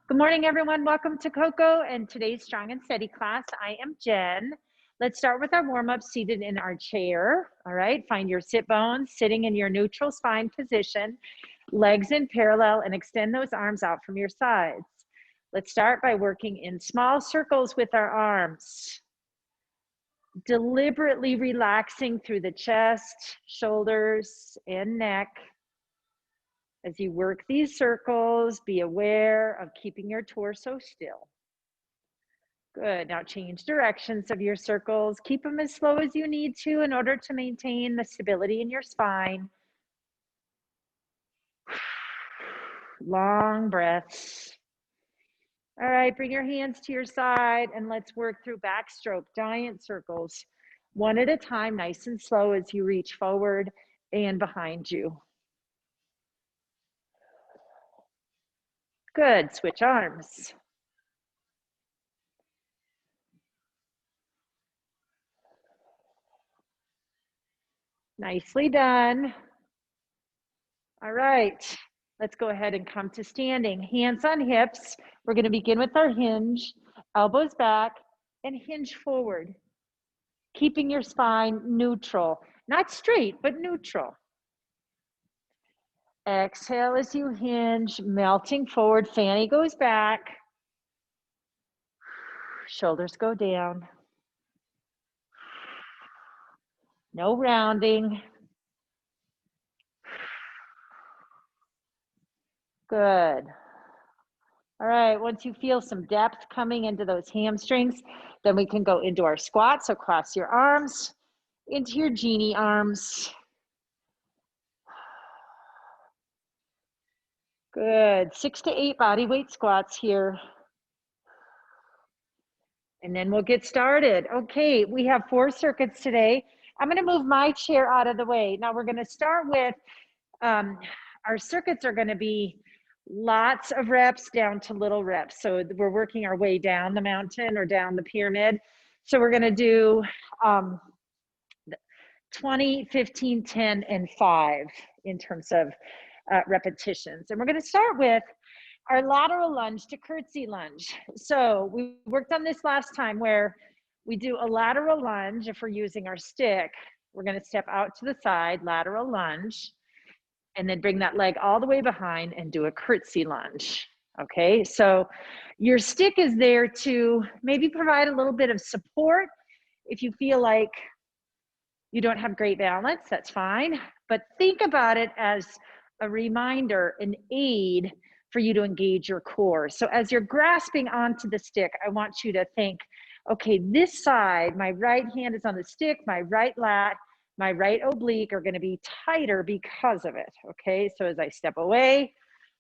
Good morning, everyone. Welcome to Coco and today's Strong and Steady class. I am Jen. Let's start with our warm-up seated in our chair. All right, find your sit bones, sitting in your neutral spine position, legs in parallel, and extend those arms out from your sides. Let's start by working in small circles with our arms. Deliberately relaxing through the chest, shoulders, and neck. As you work these circles, be aware of keeping your torso still. Good, now change directions of your circles. Keep them as slow as you need to in order to maintain the stability in your spine. Long breaths. All right, bring your hands to your side and let's work through backstroke, giant circles, one at a time, nice and slow as you reach forward and behind you. Good, switch arms. Nicely done. All right, let's go ahead and come to standing. Hands on hips. We're going to begin with our hinge, elbows back, and hinge forward, keeping your spine neutral. Not straight, but neutral. Exhale as you hinge, melting forward, fanny goes back, shoulders go down. No rounding. Good. All right, once you feel some depth coming into those hamstrings, then we can go into our squat. So cross your arms into your genie arms. Good, 6 to 8 body weight squats here. And then we'll get started. Okay, we have 4 circuits today. I'm gonna move my chair out of the way. Now we're gonna start with, our circuits are gonna be lots of reps down to little reps. So we're working our way down the mountain or down the pyramid. So we're gonna do 20, 15, 10, and 5 in terms of repetitions. And we're gonna start with our lateral lunge to curtsy lunge. So we worked on this last time where we do a lateral lunge. If we're using our stick, we're gonna step out to the side, lateral lunge, and then bring that leg all the way behind and do a curtsy lunge. Okay, so your stick is there to maybe provide a little bit of support. If you feel like you don't have great balance, that's fine. But think about it as a reminder, an aid for you to engage your core. So as you're grasping onto the stick, I want you to think, okay, this side, my right hand is on the stick, my right lat, my right oblique are gonna be tighter because of it, okay? So as I step away,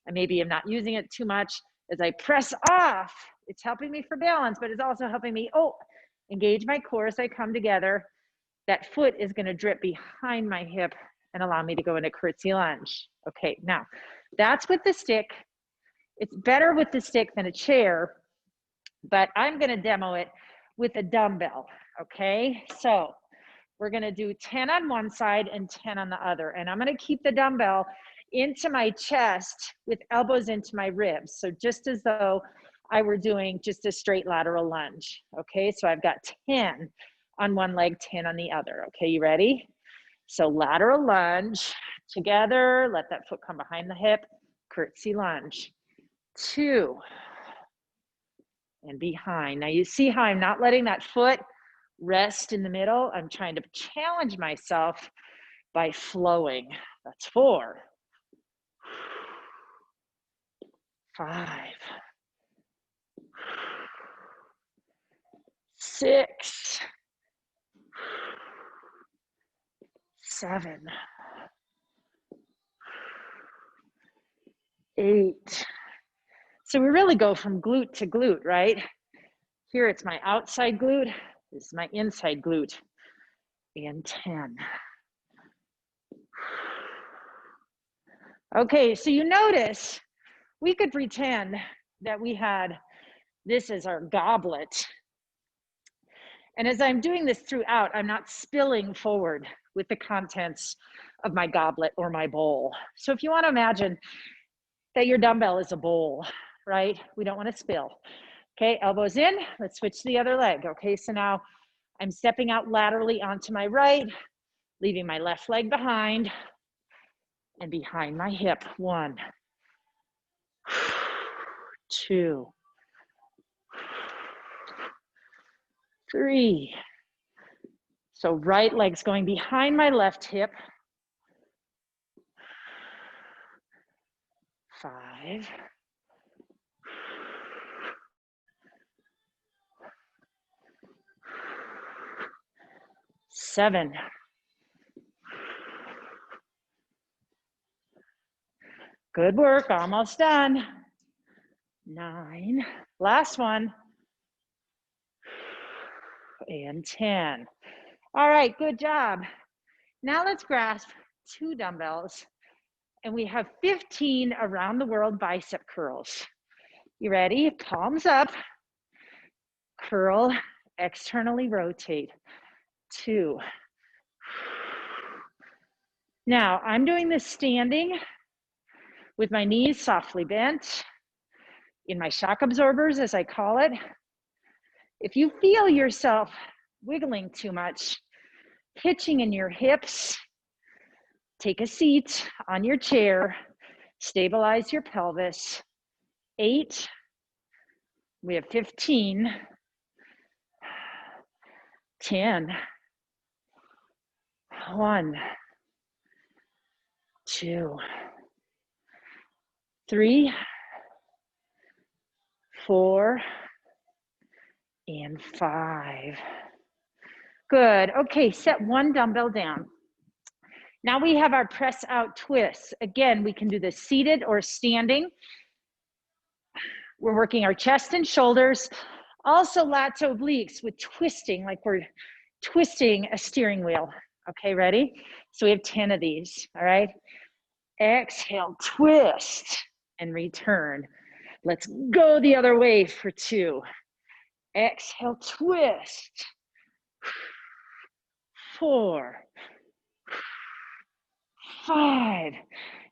and maybe I'm not using it too much, as I press off, it's helping me for balance, but it's also helping me, engage my core as I come together. That foot is gonna drip behind my hip and allow me to go into curtsy lunge. Okay, now that's with the stick. It's better with the stick than a chair, but I'm gonna demo it with a dumbbell, okay? So we're gonna do 10 on one side and 10 on the other. And I'm gonna keep the dumbbell into my chest with elbows into my ribs. So just as though I were doing just a straight lateral lunge, okay? So I've got 10 on one leg, 10 on the other. Okay, you ready? So lateral lunge, together, let that foot come behind the hip, curtsy lunge. 2, and behind. Now you see how I'm not letting that foot rest in the middle? I'm trying to challenge myself by flowing. That's 4, 5, 6, 7, 8. So we really go from glute to glute, right? Here it's my outside glute, this is my inside glute, and 10. Okay, so you notice we could pretend that we had this as our goblet. And as I'm doing this throughout, I'm not spilling forward with the contents of my goblet or my bowl. So if you want to imagine that your dumbbell is a bowl, right? We don't want to spill. Okay, elbows in. Let's switch to the other leg. Okay, so now I'm stepping out laterally onto my right, leaving my left leg behind and behind my hip. 1, 2, 3. So right leg's going behind my left hip. 5. 7. Good work, almost done. 9. Last one. And 10. All right, good job. Now let's grasp 2 dumbbells and we have 15 around the world bicep curls. You ready? Palms up, curl, externally rotate. 2. Now I'm doing this standing with my knees softly bent in my shock absorbers, as I call it. If you feel yourself wiggling too much, hitching in your hips, take a seat on your chair, stabilize your pelvis. 8, we have 15, 10, 1, 2, 3, 4, and 5. Good. Okay, set 1 dumbbell down. Now we have our press out twists. Again, we can do this seated or standing. We're working our chest and shoulders. Also lats obliques with twisting, like we're twisting a steering wheel. Okay, ready? So we have 10 of these, all right? Exhale, twist, and return. Let's go the other way for 2. Exhale, twist. 4, 5.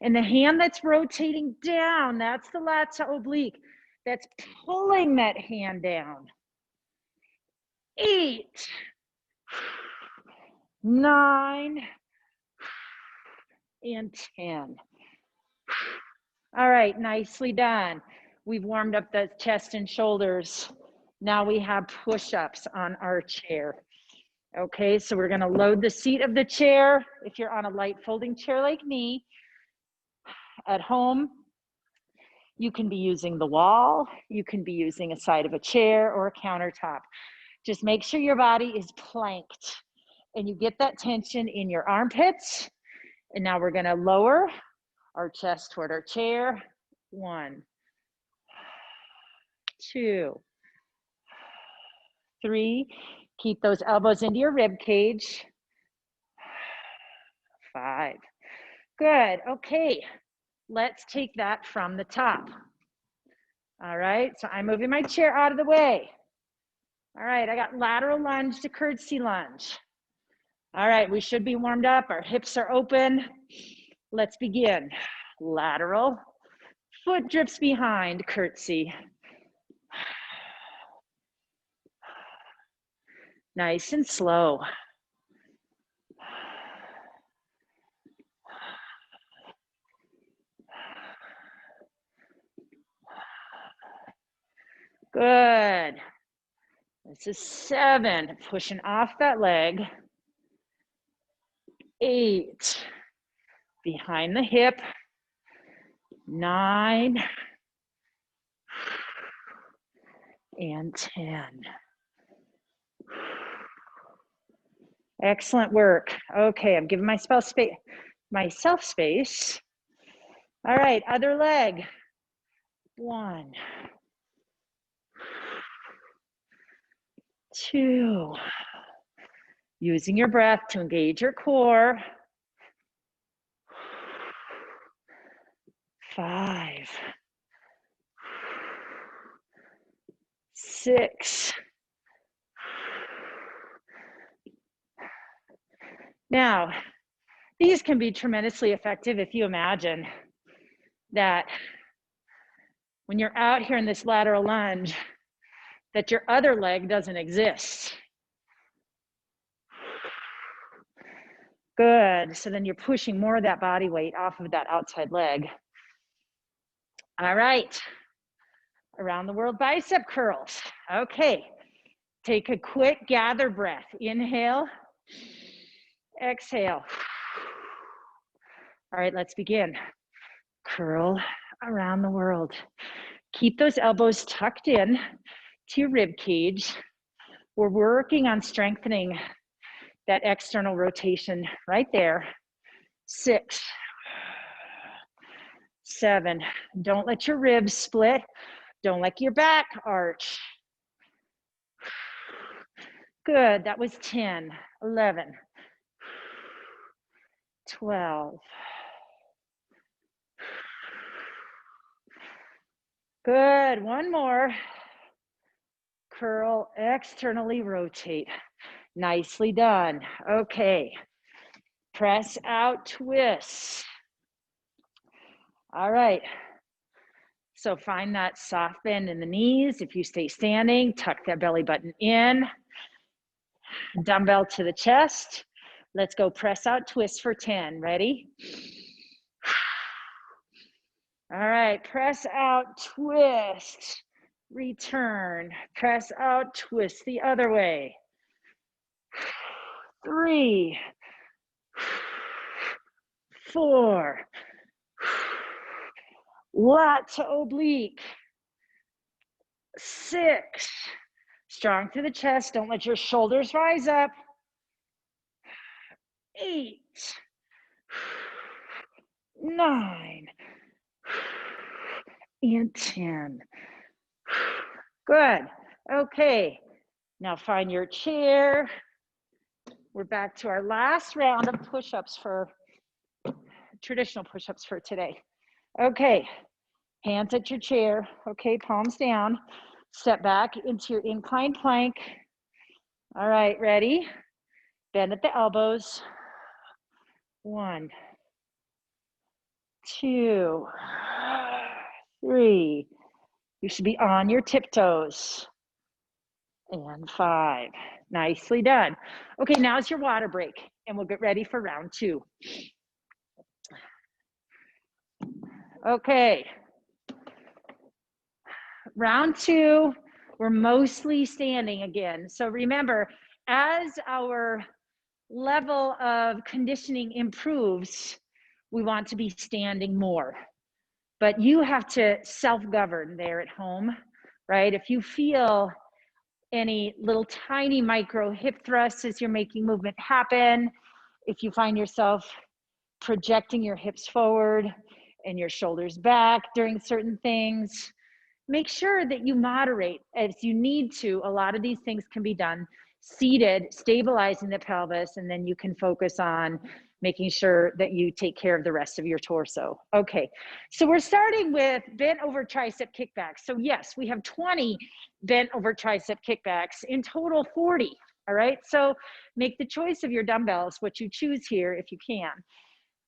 And the hand that's rotating down, that's the lats oblique. That's pulling that hand down. 8, 9, and 10. All right, nicely done. We've warmed up the chest and shoulders. Now we have push-ups on our chair. Okay, so we're gonna load the seat of the chair. If you're on a light folding chair like me, at home, you can be using the wall, you can be using a side of a chair or a countertop. Just make sure your body is planked and you get that tension in your armpits. And now we're gonna lower our chest toward our chair. 1, 2, 3. Keep those elbows into your rib cage. 5. Good. Okay. Let's take that from the top. All right. So I'm moving my chair out of the way. All right. I got lateral lunge to curtsy lunge. All right. We should be warmed up. Our hips are open. Let's begin. Lateral. Foot drips behind, curtsy. Nice and slow. Good. This is 7, pushing off that leg. 8, behind the hip. 9, and 10. Excellent work. Okay, I'm giving myself space. All right, other leg. 1, 2. Using your breath to engage your core. 5, 6. Now, these can be tremendously effective if you imagine that when you're out here in this lateral lunge that your other leg doesn't exist. Good. So then you're pushing more of that body weight off of that outside leg. All right. Around the world bicep curls. Okay. Take a quick gather breath. Inhale. Exhale. All right, let's begin. Curl around the world. Keep those elbows tucked in to your rib cage. We're working on strengthening that external rotation right there. 6, 7. Don't let your ribs split. Don't let your back arch. Good. That was 10, 11, 12. Good. One more. Curl, externally rotate. Nicely done. Okay. Press out, twist. All right. So find that soft bend in the knees. If you stay standing, tuck that belly button in. Dumbbell to the chest. Let's go press out, twist for 10. Ready? All right, press out, twist, return, press out, twist the other way. 3, 4, lat to oblique. 6, strong through the chest, don't let your shoulders rise up. 8, 9, and 10. Good. Okay, now find your chair. We're back to our last round of push-ups for traditional push-ups for today. Okay, hands at your chair. Okay, palms down. Step back into your inclined plank. All right, ready? Bend at the elbows. 1, 2, 3. You should be on your tiptoes. And 5. Nicely done. Okay, now it's your water break, and we'll get ready for round 2. Okay. Round 2, we're mostly standing again. So remember, as our level of conditioning improves, we want to be standing more. But you have to self-govern there at home, right? If you feel any little tiny micro hip thrusts as you're making movement happen, if you find yourself projecting your hips forward and your shoulders back during certain things, make sure that you moderate as you need to. A lot of these things can be done seated, stabilizing the pelvis, and then you can focus on making sure that you take care of the rest of your torso. Okay, so we're starting with bent over tricep kickbacks. So yes, we have 20 bent over tricep kickbacks, in total 40, all right? So make the choice of your dumbbells, what you choose here if you can,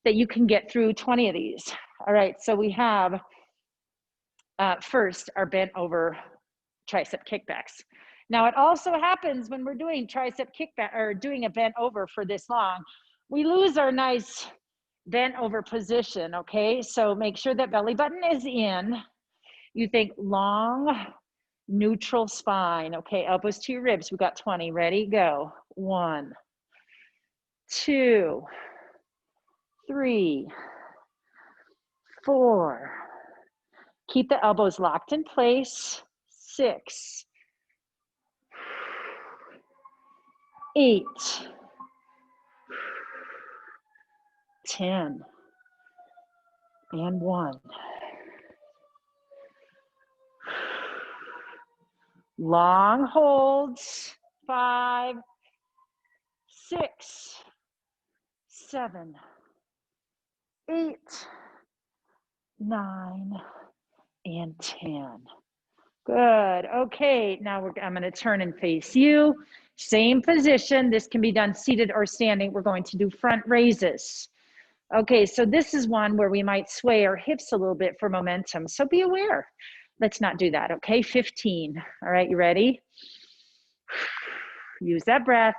that you can get through 20 of these. All right, so we have first our bent over tricep kickbacks. Now it also happens when we're doing tricep kickback or doing a bent over for this long, we lose our nice bent over position, okay? So make sure that belly button is in. You think long, neutral spine, okay? Elbows to your ribs. We got 20, ready, go. 1, 2, 3, 4. Keep the elbows locked in place. 6, 8, 10, and 1. Long holds. 5, 6, 7, 8, 9, and 10. Good. Okay, now I'm going to turn and face you. Same position. This can be done seated or standing. We're going to do front raises. Okay, so this is one where we might sway our hips a little bit for momentum. So be aware. Let's not do that, okay? 15. All right, you ready? Use that breath,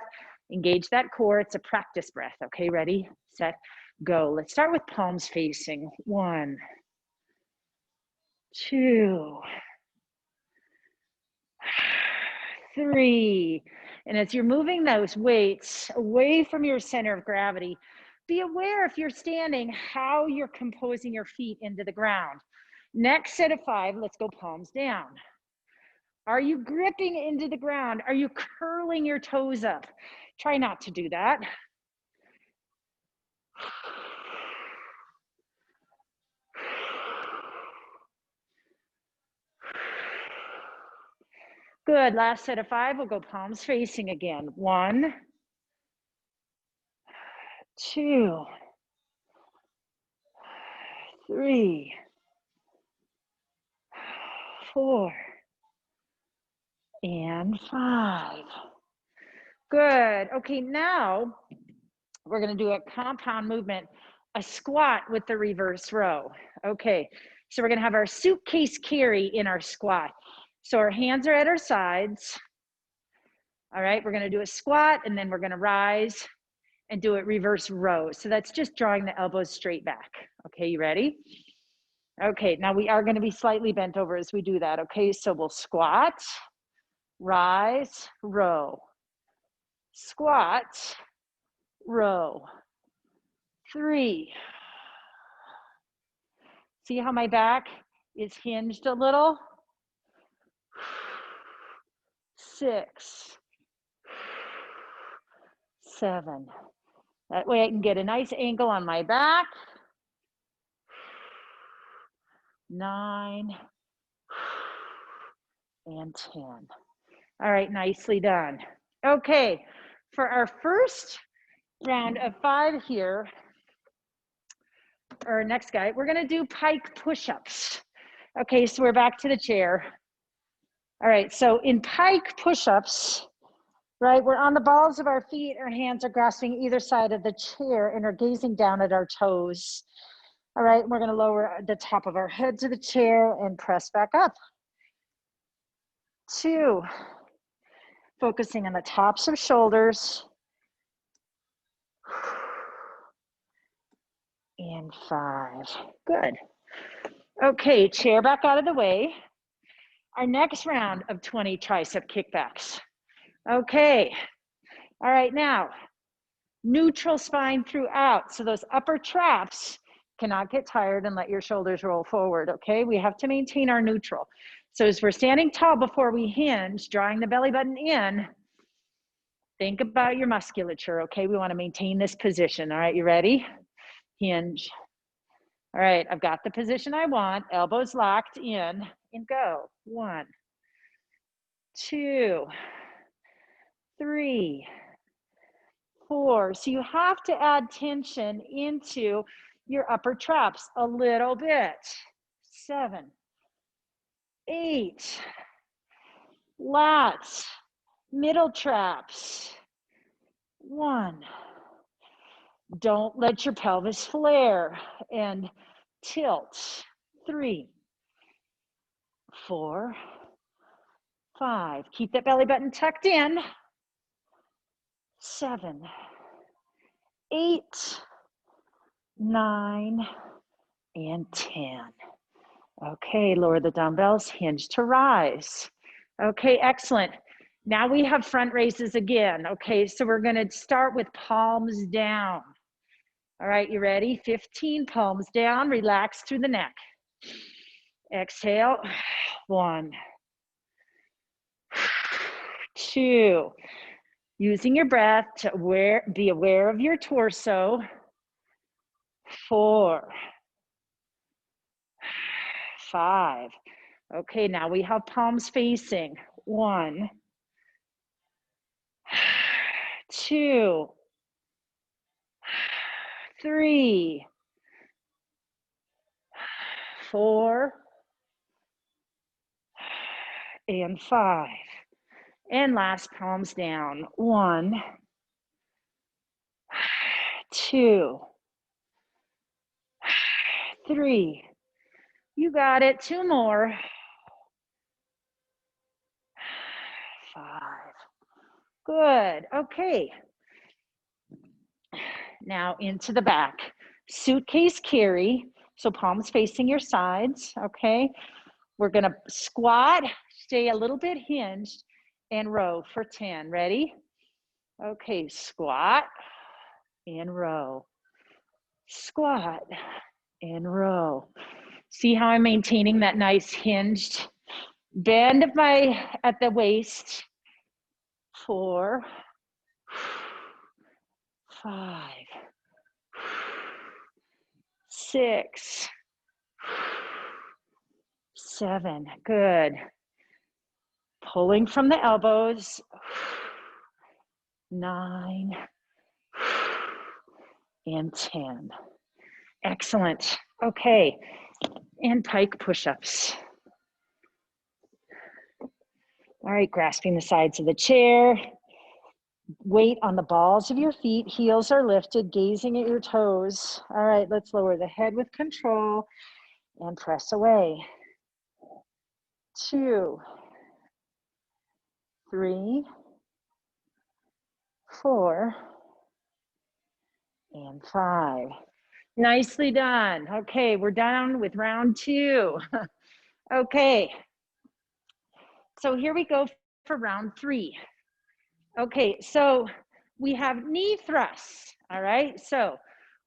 engage that core. It's a practice breath, okay? Ready, set, go. Let's start with palms facing. 1, 2, 3. And as you're moving those weights away from your center of gravity, be aware if you're standing, how you're composing your feet into the ground. Next set of 5, let's go palms down. Are you gripping into the ground? Are you curling your toes up? Try not to do that. Good, last set of 5, we'll go palms facing again. 1, 2, 3, 4, and 5. Good, okay, now we're gonna do a compound movement, a squat with the reverse row. Okay, so we're gonna have our suitcase carry in our squat. So our hands are at our sides. All right, we're gonna do a squat and then we're gonna rise and do it reverse row. So that's just drawing the elbows straight back. Okay, you ready? Okay, now we are gonna be slightly bent over as we do that. Okay, so we'll squat, rise, row. Squat, row. 3. See how my back is hinged a little? 6, 7. That way I can get a nice angle on my back. 9, and 10. All right, nicely done. Okay, for our first round of 5 here, or next guy, we're gonna do pike push-ups. Okay, so we're back to the chair. All right, so in pike push-ups, right, we're on the balls of our feet, our hands are grasping either side of the chair and are gazing down at our toes. All right, we're gonna lower the top of our head to the chair and press back up. 2, focusing on the tops of shoulders. And 5, good. Okay, chair back out of the way. Our next round of 20 tricep kickbacks. Okay, all right, now, neutral spine throughout. So those upper traps cannot get tired and let your shoulders roll forward, okay? We have to maintain our neutral. So as we're standing tall before we hinge, drawing the belly button in, think about your musculature, okay? We wanna maintain this position, all right, you ready? Hinge. All right, I've got the position I want, elbows locked in, and go. 1, 2, 3, 4. So you have to add tension into your upper traps a little bit. 7, 8, lats, middle traps. 1. Don't let your pelvis flare and tilt. 3, 4, 5. Keep that belly button tucked in. 7, 8, 9, and 10. Okay, lower the dumbbells, hinge to rise. Okay, excellent. Now we have front raises again. Okay, so we're gonna start with palms down. All right, you ready? 15, palms down, relax through the neck. Exhale, 1, 2. Using your breath to be aware of your torso. 4, 5. Okay, now we have palms facing. 1, 2, 3, 4, and 5. And last, palms down. 1, 2, 3. You got it. 2 more. 5. Good. Okay. Now into the back. Suitcase carry. So palms facing your sides. Okay. We're going to squat, stay a little bit hinged, and row for 10. Ready? Okay. Squat and row. Squat and row. See how I'm maintaining that nice hinged bend of my at the waist. 4, 5, 6, 7. Good. Pulling from the elbows. 9 and 10. Excellent. Okay. And pike push-ups. All right, grasping the sides of the chair. Weight on the balls of your feet, heels are lifted, gazing at your toes. All right, let's lower the head with control and press away. 2, 3, 4, and 5. Nicely done. Okay, we're done with round 2. Okay, so here we go for round 3. Okay, so we have knee thrusts, all right? So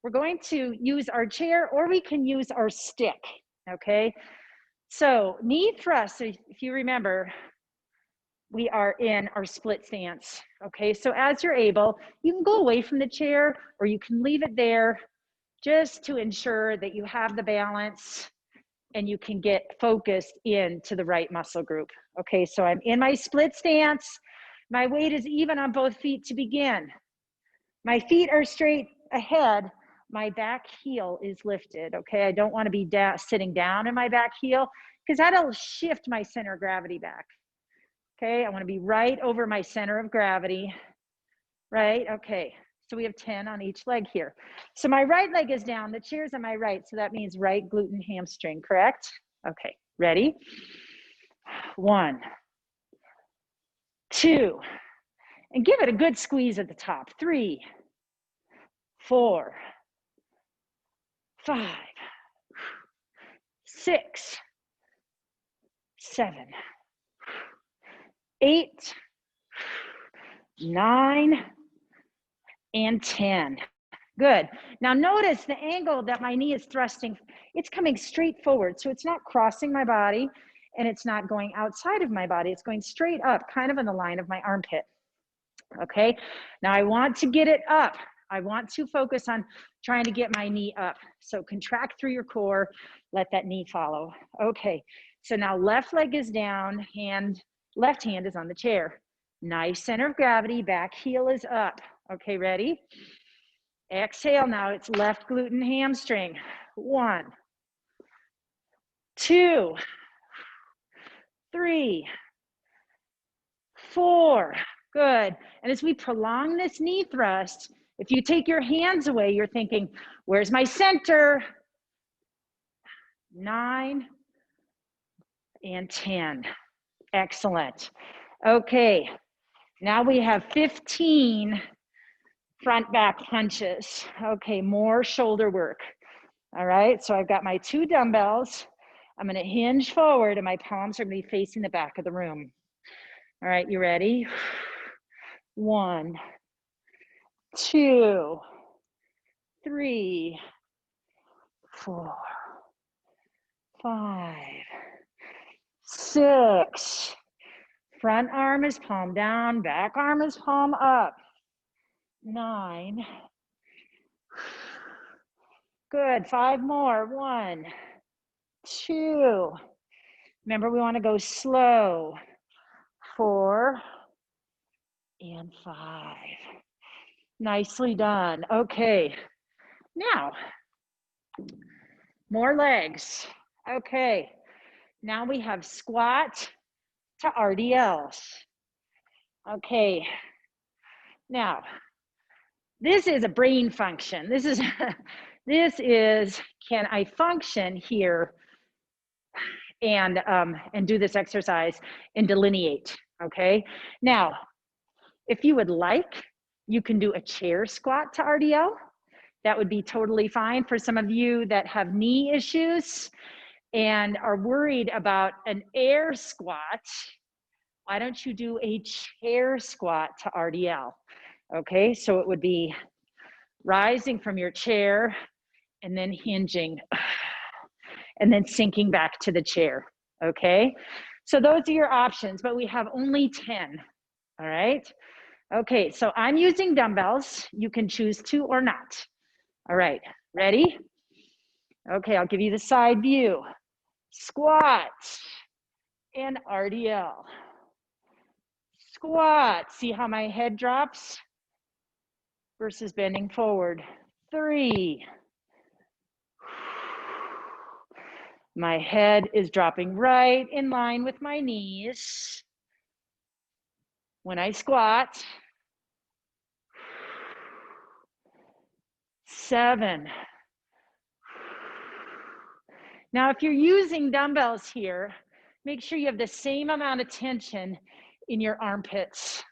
we're going to use our chair or we can use our stick, okay? So knee thrusts, if you remember, we are in our split stance, okay? So as you're able, you can go away from the chair or you can leave it there just to ensure that you have the balance and you can get focused into the right muscle group. Okay, so I'm in my split stance. My weight is even on both feet to begin. My feet are straight ahead. My back heel is lifted, okay? I don't wanna be sitting down in my back heel because that'll shift my center of gravity back, okay? I wanna be right over my center of gravity, right? Okay, so we have 10 on each leg here. So my right leg is down, the chair's on my right, so that means right glute and hamstring, correct? Okay, ready? 1, 2, and give it a good squeeze at the top. 3, 4, 5, 6, 7, 8, 9, and 10. Good. Now notice the angle that my knee is thrusting. It's coming straight forward. So it's not crossing my body and it's not going outside of my body. It's going straight up, kind of in the line of my armpit. Okay. Now I want to get it up. I want to focus on trying to get my knee up. So contract through your core, let that knee follow. Okay. So now left leg is down, left hand is on the chair. Nice center of gravity, back heel is up. Okay, ready? Exhale, now it's left glute and hamstring. 1, 2, 3, 4. Good. And as we prolong this knee thrust, if you take your hands away, you're thinking, where's my center? 9 and 10. Excellent. Okay. Now we have 15 front back punches. Okay, more shoulder work. All right, so I've got my 2 dumbbells. I'm gonna hinge forward and my palms are gonna be facing the back of the room. All right, you ready? 1, 2, 3, 4, 5, 6. Front arm is palm down, back arm is palm up. 9. Good, 5 more. 1, 2. Remember, we want to go slow. 4 and 5. Nicely done. Okay, now more legs. Okay, now we have squat to RDLs. Okay, now this is a brain function. This is can I function here and do this exercise and delineate? okay? Now, if you would like, you can do a chair squat to RDL. That would be totally fine. For some of you that have knee issues and are worried about an air squat, why don't you do a chair squat to RDL? Okay, so it would be rising from your chair and then hinging and then sinking back to the chair, okay? So those are your options, but we have only 10, all right? Okay, so I'm using dumbbells. You can choose to or not. All right, ready? Okay, I'll give you the side view. Squat and RDL. Squat, see how my head drops versus bending forward. 3. My head is dropping right in line with my knees. When I squat, 7. Now, if you're using dumbbells here, make sure you have the same amount of tension in your armpits.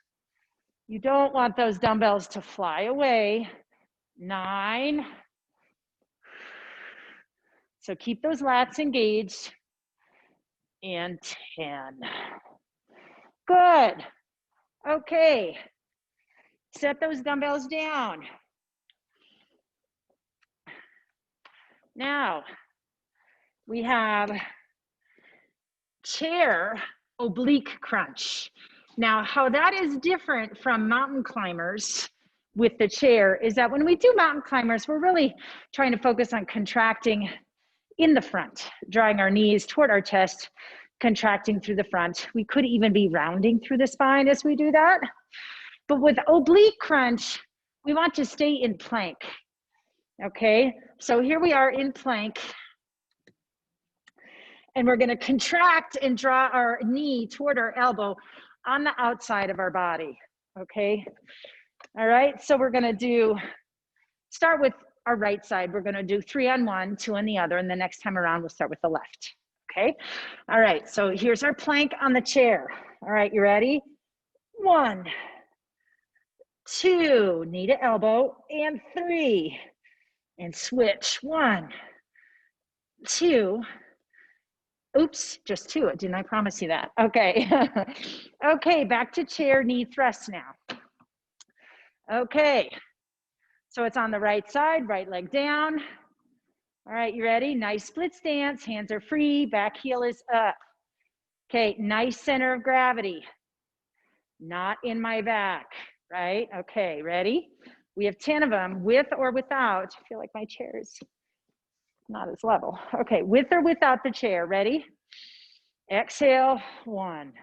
You don't want those dumbbells to fly away. 9. So keep those lats engaged. And 10. Good. Okay. Set those dumbbells down. Now, we have chair oblique crunch. Now, how that is different from mountain climbers with the chair is that when we do mountain climbers, we're really trying to focus on contracting in the front, drawing our knees toward our chest, contracting through the front. We could even be rounding through the spine as we do that. But with oblique crunch, we want to stay in plank. Okay, so here we are in plank. And we're gonna contract and draw our knee toward our elbow on the outside of our body, okay? All right, so we're gonna start with our right side. We're gonna do 3 on one, 2 on the other, and the next time around, we'll start with the left, okay? All right, so here's our plank on the chair. All right, you ready? 1, 2, knee to elbow, and 3, and switch. 1, 2, oops, just 2, didn't I promise you that? Okay, okay, back to chair, knee thrust now. Okay, so it's on the right side, right leg down. All right, you ready? Nice split stance, hands are free, back heel is up. Okay, nice center of gravity, not in my back, right? Okay, ready? We have 10 of them, with or without. I feel like my chair is not as level. Okay, with or without the chair, ready? Exhale, 1,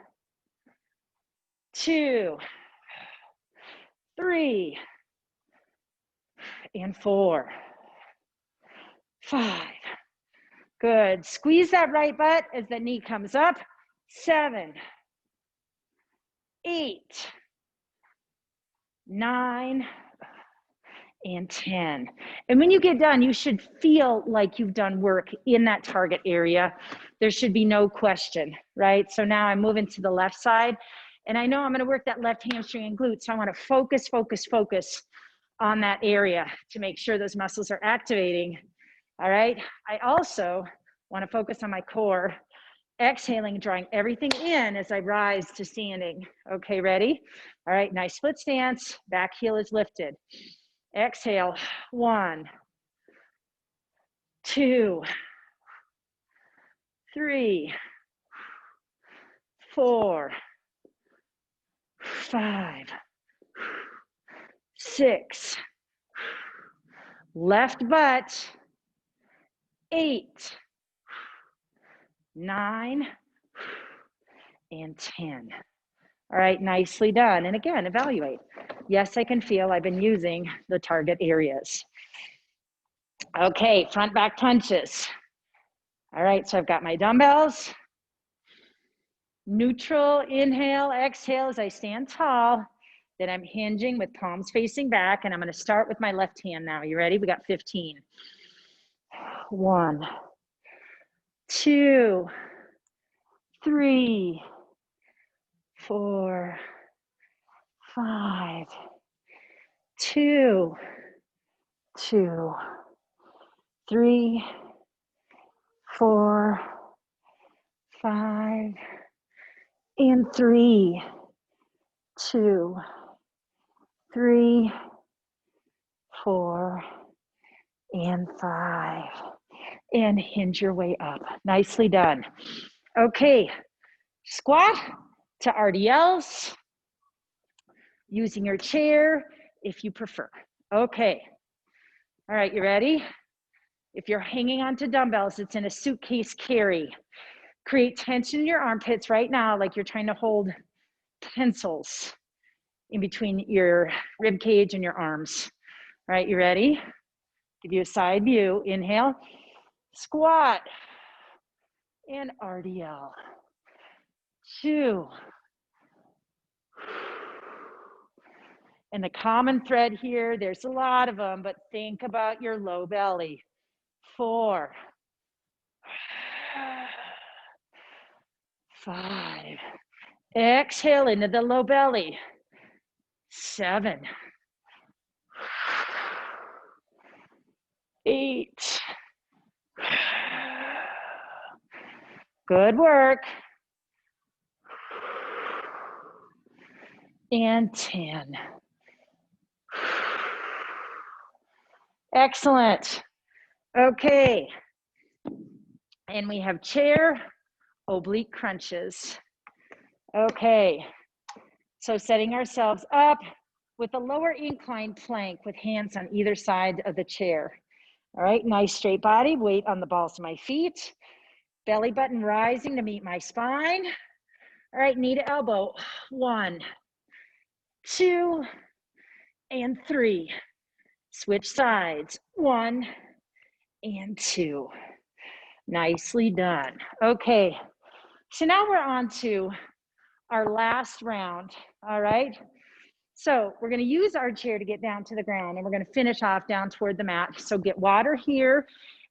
2, 3, and 4, 5. Good. Squeeze that right butt as the knee comes up. 7, 8, 9, and 10. And when you get done, you should feel like you've done work in that target area. There should be no question, right? So now I'm moving to the left side, and I know I'm gonna work that left hamstring and glute, so I wanna focus on that area to make sure those muscles are activating, all right? I also wanna focus on my core, exhaling, drawing everything in as I rise to standing. Okay, ready? All right, nice split stance, back heel is lifted. Exhale, 1, 2, 3, 4, 5, 6, left butt, 8, 9, and 10. All right, nicely done. And again, evaluate. Yes, I can feel I've been using the target areas. Okay, front back punches. All right, so I've got my dumbbells. Neutral, inhale, exhale as I stand tall. Then I'm hinging with palms facing back, and I'm gonna start with my left hand now. You ready? We got 15. 1, 2, 3, 4, 5, 2, 2, 3, 4, 5, and 3, 2, 3, 4, and 5. And hinge your way up. Nicely done. Okay, squat to RDLs, using your chair if you prefer. Okay, all right, you ready? If you're hanging onto dumbbells, it's in a suitcase carry. Create tension in your armpits right now, like you're trying to hold pencils in between your rib cage and your arms. All right, you ready? Give you a side view. Inhale, squat, and RDL. 2. And the common thread here, there's a lot of them, but think about your low belly. 4, 5. Exhale into the low belly. 7, 8. Good work. And 10. Excellent. Okay. And we have chair oblique crunches. Okay. So setting ourselves up with a lower incline plank with hands on either side of the chair. All right, nice straight body, weight on the balls of my feet. Belly button rising to meet my spine. All right, knee to elbow. 1, 2, and 3. Switch sides. 1 and 2. Nicely done. Okay, so now we're on to our last round. All right, so we're going to use our chair to get down to the ground, and we're going to finish off down toward the mat. So get water here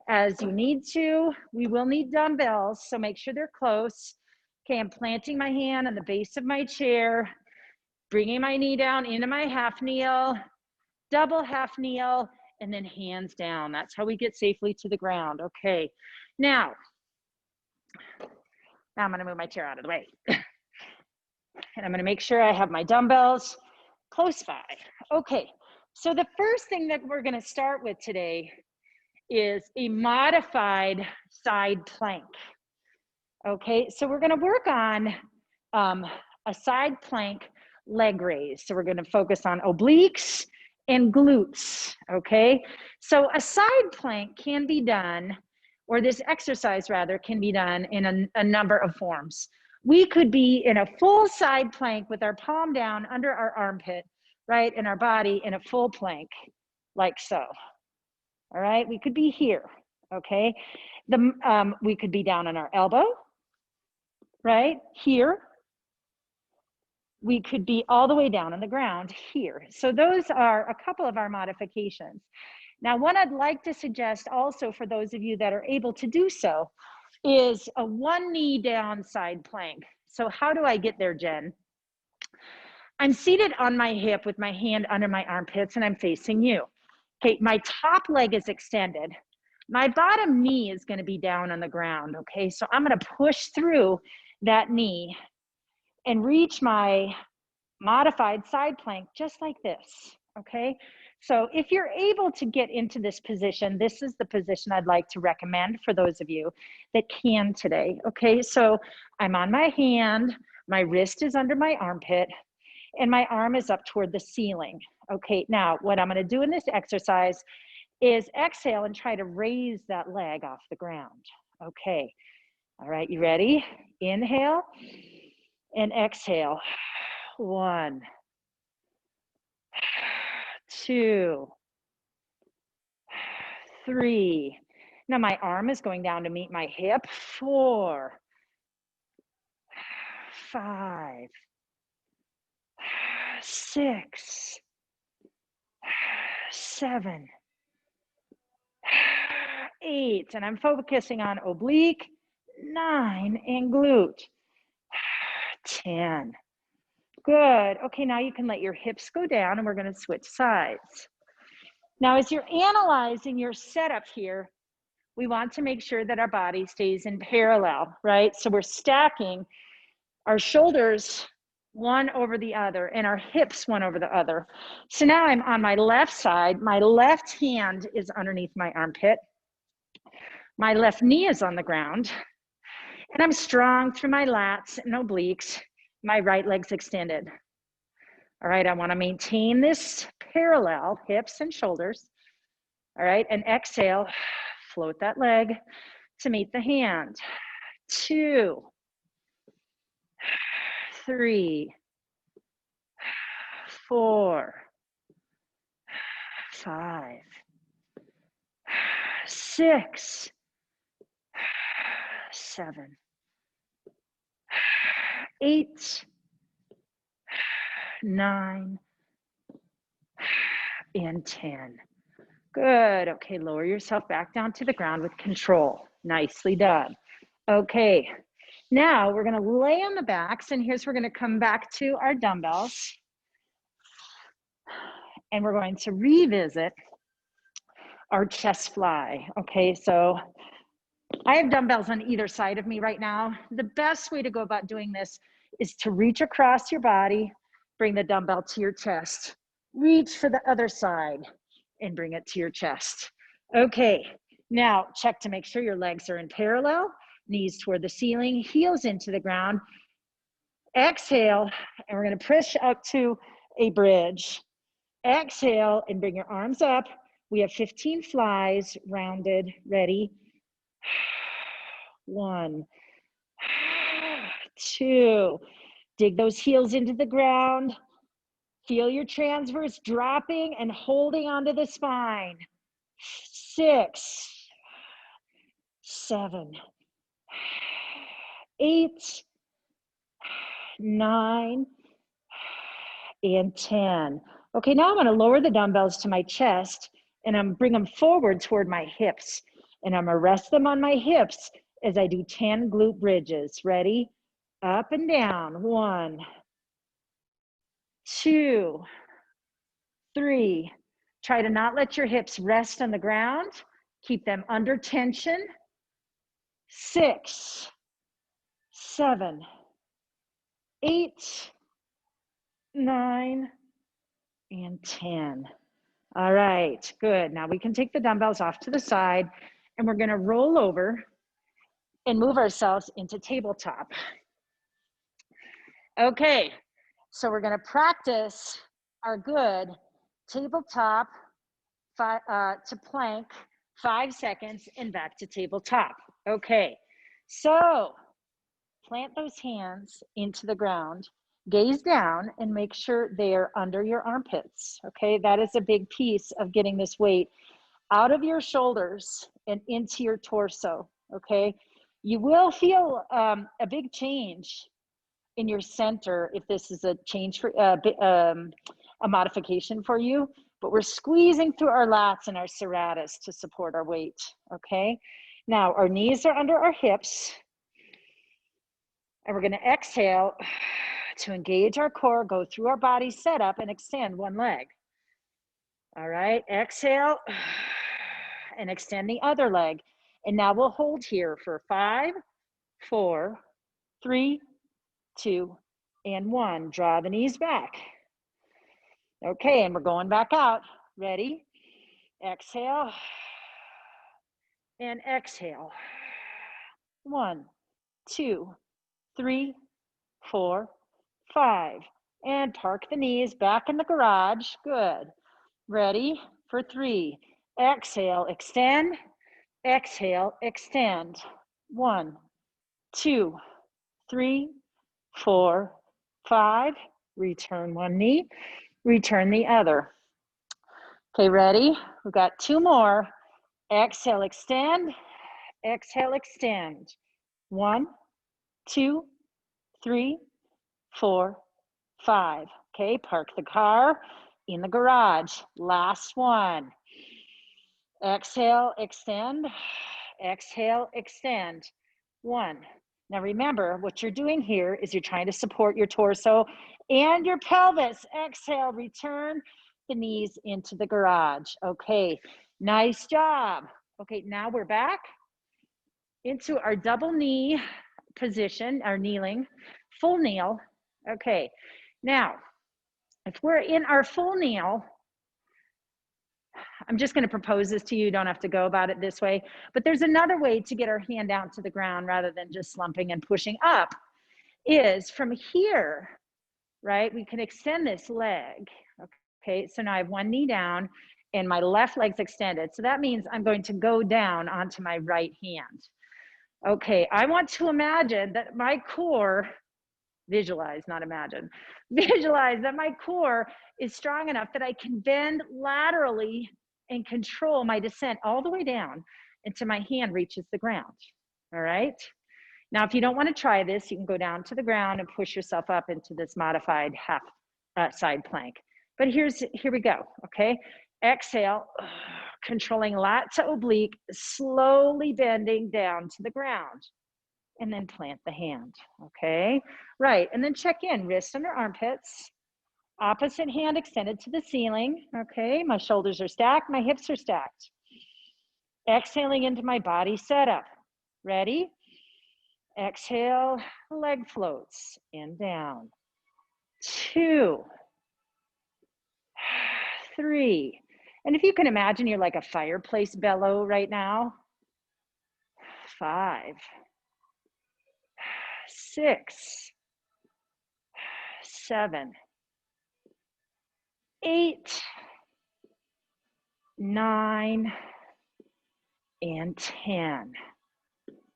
as you need to. We will need dumbbells, so make sure they're close. Okay, I'm planting my hand on the base of my chair, bringing my knee down into my half kneel, double half kneel, and then hands down. That's how we get safely to the ground. Okay, now I'm going to move my chair out of the way. And I'm going to make sure I have my dumbbells close by. Okay, so the first thing that we're going to start with today is a modified side plank. Okay, so we're going to work on a side plank leg raise. So we're going to focus on obliques and glutes. Okay, so a side plank can be done, or this exercise rather, can be done in a number of forms. We could be in a full side plank with our palm down under our armpit, right, and our body in a full plank, like so. All right, we could be here, okay? We could be down on our elbow, right, here. We could be all the way down on the ground here. So those are a couple of our modifications. Now, what I'd like to suggest also for those of you that are able to do so is a 1 knee down side plank. So how do I get there, Jen? I'm seated on my hip with my hand under my armpits and I'm facing you. Okay, my top leg is extended. My bottom knee is going to be down on the ground, okay? So I'm going to push through that knee and reach my modified side plank just like this, okay? So if you're able to get into this position, this is the position I'd like to recommend for those of you that can today, okay? So I'm on my hand, my wrist is under my armpit, and my arm is up toward the ceiling. Okay, now what I'm gonna do in this exercise is exhale and try to raise that leg off the ground. Okay, all right, you ready? Inhale and exhale. 1, 2, 3. Now my arm is going down to meet my hip. 4, 5, 6, 7, 8, and I'm focusing on oblique, 9, and glute, 10. Good. Okay, now you can let your hips go down and we're going to switch sides. Now, as you're analyzing your setup here, we want to make sure that our body stays in parallel, right? So we're stacking our shoulders one over the other and our hips one over the other. So now I'm on my left side. My left hand is underneath my armpit. My left knee is on the ground. And I'm strong through my lats and obliques. My right leg's extended. All right, I want to maintain this parallel, hips and shoulders. All right, and exhale, float that leg to meet the hand. 2, 3, 4, 5, 6, 7, 8, 9, and 10. Good. Okay, lower yourself back down to the ground with control. Nicely done. Okay, now we're going to lay on the backs, and here's we're going to come back to our dumbbells, and we're going to revisit our chest fly. Okay, so I have dumbbells on either side of me right now. The best way to go about doing this is to reach across your body, bring the dumbbell to your chest, reach for the other side, and bring it to your chest. Okay, now check to make sure your legs are in parallel, knees toward the ceiling, heels into the ground. Exhale, and we're gonna push up to a bridge. Exhale, and bring your arms up. We have 15 flies, rounded, ready. 1, 2, dig those heels into the ground. Feel your transverse dropping and holding onto the spine. 6, 7, 8, 9, and 10. Okay, now I'm gonna lower the dumbbells to my chest and I'm bring them forward toward my hips. And I'm gonna rest them on my hips as I do 10 glute bridges. Ready? Up and down. 1, 2, 3. Try to not let your hips rest on the ground. Keep them under tension. 6, 7, 8, 9, and 10. All right, good. Now we can take the dumbbells off to the side and we're gonna roll over and move ourselves into tabletop. Okay, so we're gonna practice our good tabletop to plank, 5 seconds and back to tabletop. Okay, so plant those hands into the ground, gaze down and make sure they are under your armpits. Okay, that is a big piece of getting this weight out of your shoulders and into your torso. Okay, you will feel a big change in your center if this is a change for a modification for you, but we're squeezing through our lats and our serratus to support our weight. Okay, now our knees are under our hips and we're going to exhale to engage our core, go through our body setup and extend one leg. All right, exhale and extend the other leg. And now we'll hold here for 5, 4, 3, 2, and 1. Draw the knees back. Okay, and we're going back out. Ready? Exhale and exhale. 1, 2, 3, 4, 5. And park the knees back in the garage. Good. Ready for 3. Exhale, extend. Exhale, extend. 1, 2, 3, 4, 5. Return one knee, return the other. Okay, ready? We've got 2 more. Exhale, extend. Exhale, extend. 1, 2, 3, 4, 5. Okay, park the car in the garage. Last one. Exhale, extend. Exhale, extend. 1, Now remember, what you're doing here is you're trying to support your torso and your pelvis. Exhale, return the knees into the garage. Okay, nice job. Okay, now we're back into our double knee position, our kneeling, full kneel. Okay, now, if we're in our full kneel, I'm just going to propose this to you. You don't have to go about it this way, but there's another way to get our hand down to the ground rather than just slumping and pushing up, is from here, right? We can extend this leg. Okay, so now I have one knee down and my left leg's extended. So that means I'm going to go down onto my right hand. Okay, I want to imagine that my core, visualize, not imagine, visualize that my core is strong enough that I can bend laterally and control my descent all the way down until my hand reaches the ground. All right. Now, if you don't want to try this, you can go down to the ground and push yourself up into this modified half side plank. But here we go. Okay. Exhale, controlling lat to oblique, slowly bending down to the ground. And then plant the hand. Okay. Right. And then check in, wrists under armpits. Opposite hand extended to the ceiling. Okay, my shoulders are stacked, my hips are stacked. Exhaling into my body setup. Ready? Exhale, leg floats and down. 2, 3. And if you can imagine, you're like a fireplace bellow right now. 5, 6, 7, 8, 9, and 10.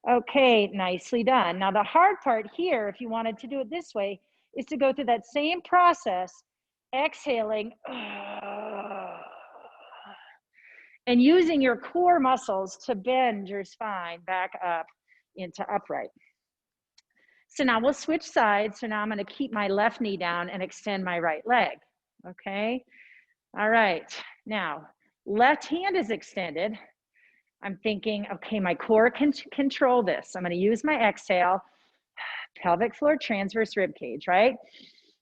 Okay, nicely done. Now the hard part here, if you wanted to do it this way, is to go through that same process, exhaling, and using your core muscles to bend your spine back up into upright. So now we'll switch sides. So now I'm going to keep my left knee down and extend my right leg. Okay. All right. Now, left hand is extended. I'm thinking, okay, my core can control this. I'm going to use my exhale, pelvic floor, transverse rib cage, right?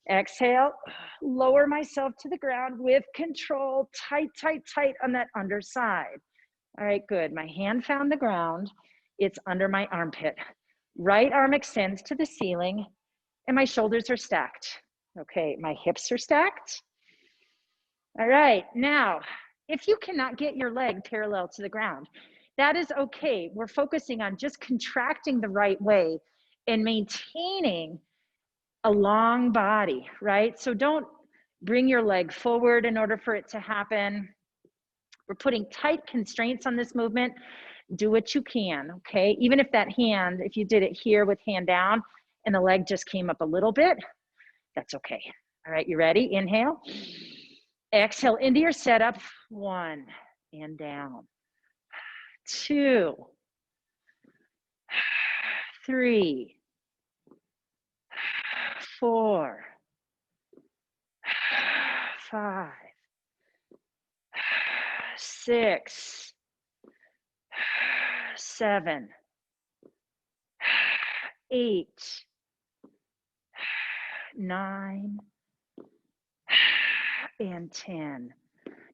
Exhale, lower myself to the ground with control, tight, tight, tight on that underside. All right, good. My hand found the ground. It's under my armpit. Right arm extends to the ceiling and my shoulders are stacked. Okay, my hips are stacked. All right, now, if you cannot get your leg parallel to the ground, that is okay. We're focusing on just contracting the right way and maintaining a long body, right? So don't bring your leg forward in order for it to happen. We're putting tight constraints on this movement. Do what you can, okay? Even if that hand, if you did it here with hand down and the leg just came up a little bit, that's okay. All right, you ready? Inhale. Exhale into your setup. 1, and down. 2, 3, 4, 5, 6, 7, 8, 9, and 10.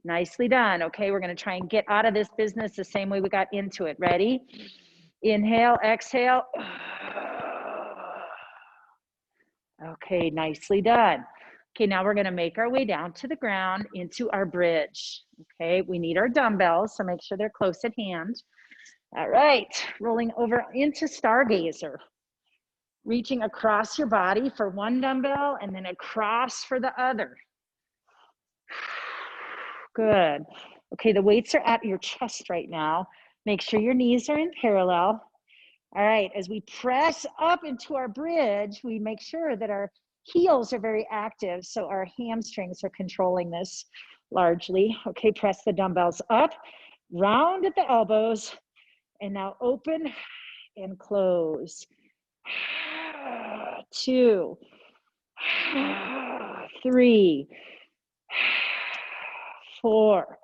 Nicely done. Okay, we're going to try and get out of this business the same way we got into it. Ready? Inhale, exhale. Okay, nicely done. Okay, now we're going to make our way down to the ground into our bridge. Okay, we need our dumbbells, so make sure they're close at hand. All right, rolling over into Stargazer. Reaching across your body for one dumbbell and then across for the other. Good. Okay, the weights are at your chest right now. Make sure your knees are in parallel. All right, as we press up into our bridge, we make sure that our heels are very active, so our hamstrings are controlling this largely. Okay, press the dumbbells up, round at the elbows, and now open and close. 2, 3, 4,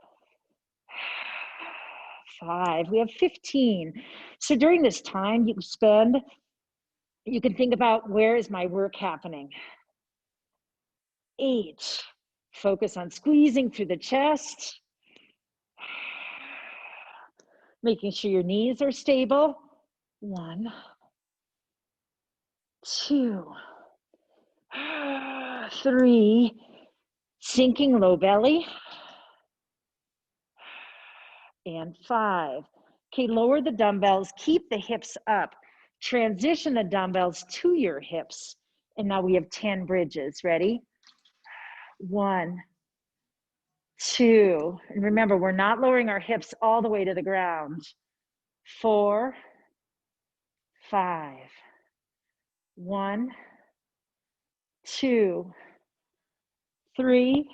5. We have 15. So during this time, you spend You can think about, where is my work happening? 8, focus on squeezing through the chest, making sure your knees are stable. 1, 2, 3, sinking low belly, and 5. Okay, lower the dumbbells, keep the hips up, transition the dumbbells to your hips, and now we have 10 bridges. Ready? 1, 2, and remember, we're not lowering our hips all the way to the ground. 4, 5, 1, 2, 3,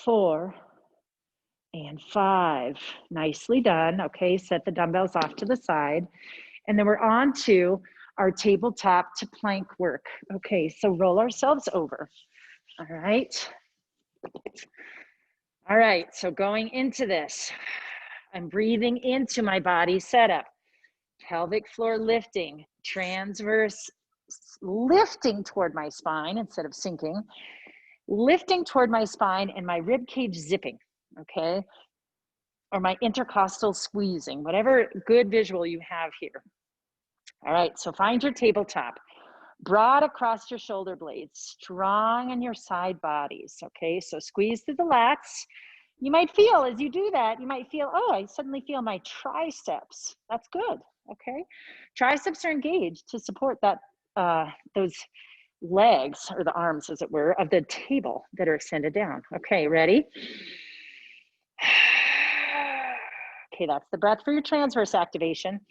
4, and 5. Nicely done. Okay, set the dumbbells off to the side. And then we're on to our tabletop to plank work. Okay, so roll ourselves over. All right. All right, so going into this, I'm breathing into my body setup. Pelvic floor lifting, transverse lifting toward my spine instead of sinking, lifting toward my spine, and my rib cage zipping, okay? Or my intercostal squeezing, whatever good visual you have here. All right, so find your tabletop. Broad across your shoulder blades, strong in your side bodies, okay? So squeeze through the lats. You might feel, as you do that, you might feel, oh, I suddenly feel my triceps. That's good, okay? Triceps are engaged to support that, those legs, or the arms, as it were, of the table that are extended down. Okay, ready? Okay, that's the breath for your transverse activation.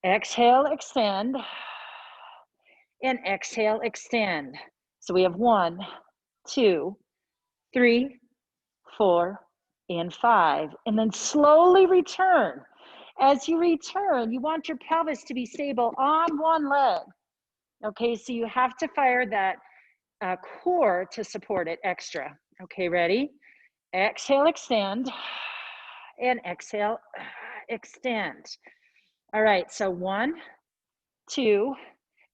Exhale, extend, and exhale, extend. So we have 1, 2, 3, 4, and 5, and then slowly return. As you return, you want your pelvis to be stable on one leg. Okay, so you have to fire that core to support it extra. Okay, ready? Exhale, extend, and exhale, extend. All right, so 1, 2,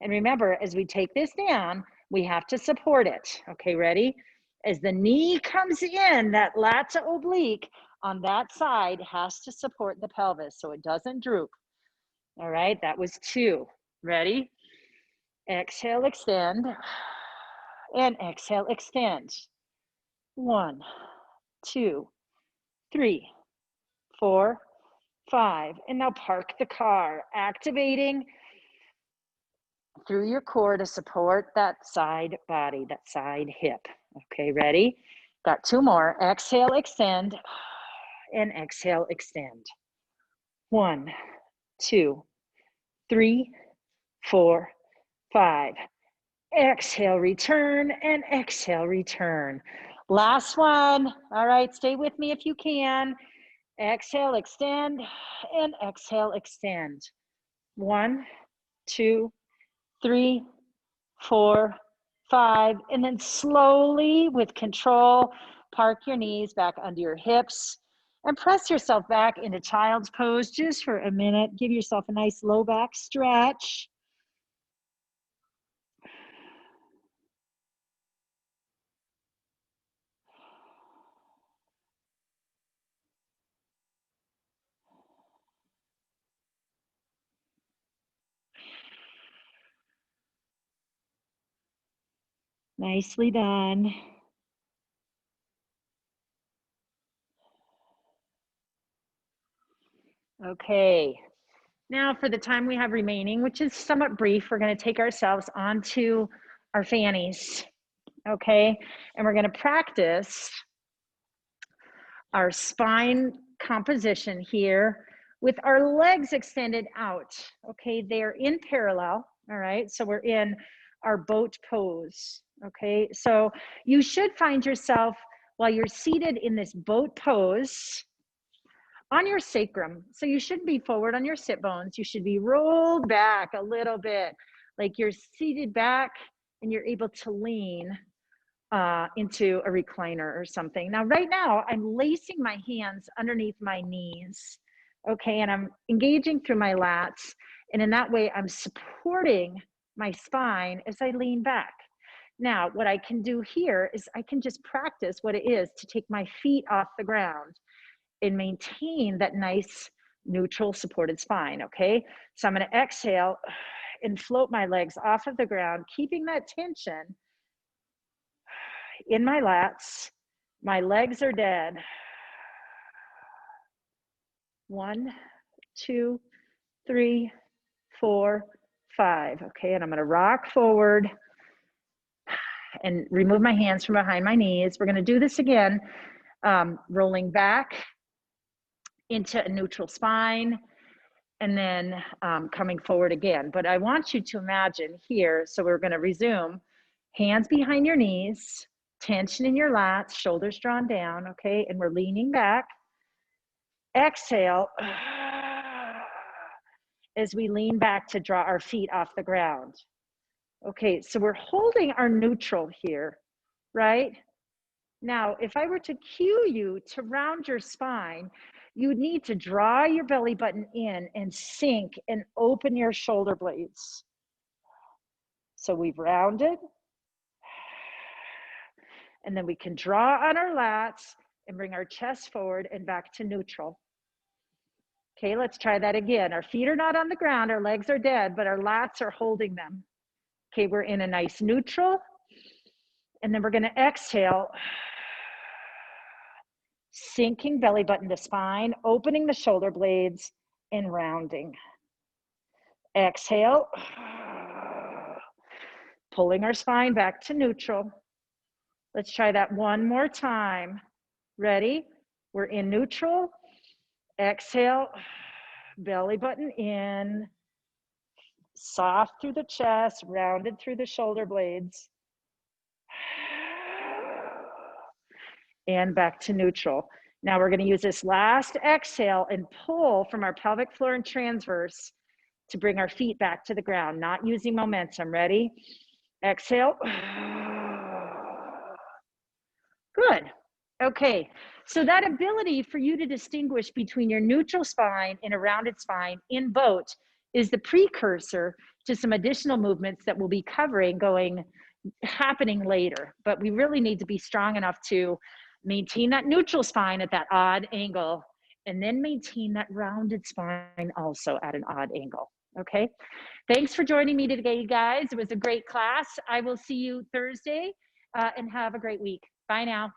and remember, as we take this down, we have to support it. Okay, ready? As the knee comes in, that lats oblique on that side has to support the pelvis so it doesn't droop. All right, that was 2. Ready? Exhale, extend, and exhale, extend. 1, 2, 3, 4, 5. And now park the car, activating through your core to support that side body, that side hip. Okay, ready? Got 2 more. Exhale, extend, and exhale, extend. 1, 2, 3, 4, 5. Exhale, return, and exhale, return. Last one. All right, stay with me if you can. Exhale, extend, and exhale, extend. 1, 2, 3, 4, 5, and then slowly, with control, park your knees back under your hips and press yourself back into child's pose just for a minute. Give yourself a nice low back stretch. Nicely done. Okay, now for the time we have remaining, which is somewhat brief, we're going to take ourselves onto our fannies, okay? And we're going to practice our spine composition here with our legs extended out, okay? They're in parallel, all right? So we're in our boat pose, okay? So you should find yourself, while you're seated in this boat pose, on your sacrum. So you shouldn't be forward on your sit bones. You should be rolled back a little bit, like you're seated back and you're able to lean into a recliner or something. Now, right now, I'm lacing my hands underneath my knees, okay, and I'm engaging through my lats, And in that way, I'm supporting my spine as I lean back. Now, what I can do here is I can just practice what it is to take my feet off the ground and maintain that nice neutral supported spine, okay? So I'm gonna exhale and float my legs off of the ground, keeping that tension in my lats. My legs are dead. 1, 2, 3, 4, 5. Okay, and I'm gonna rock forward and remove my hands from behind my knees. We're gonna do this again, rolling back into a neutral spine and then coming forward again. But I want you to imagine here, so we're gonna resume, hands behind your knees, tension in your lats, shoulders drawn down, okay? And we're leaning back. Exhale as we lean back to draw our feet off the ground. Okay, so we're holding our neutral here, right? Now, if I were to cue you to round your spine, you would need to draw your belly button in and sink and open your shoulder blades. So we've rounded, and then we can draw on our lats and bring our chest forward and back to neutral. Okay, let's try that again. Our feet are not on the ground, our legs are dead, but our lats are holding them. Okay, we're in a nice neutral, and then we're gonna exhale, sinking belly button to spine, opening the shoulder blades, and rounding. Exhale, pulling our spine back to neutral. Let's try that one more time. Ready? We're in neutral. Exhale, belly button in, soft through the chest, rounded through the shoulder blades. And back to neutral. Now we're going to use this last exhale and pull from our pelvic floor and transverse to bring our feet back to the ground, not using momentum. Ready? Exhale. Good. Okay, so that ability for you to distinguish between your neutral spine and a rounded spine in boat is the precursor to some additional movements that we'll be covering happening later. But we really need to be strong enough to maintain that neutral spine at that odd angle, and then maintain that rounded spine also at an odd angle, okay? Thanks for joining me today, guys. It was a great class. I will see you Thursday, and have a great week. Bye now.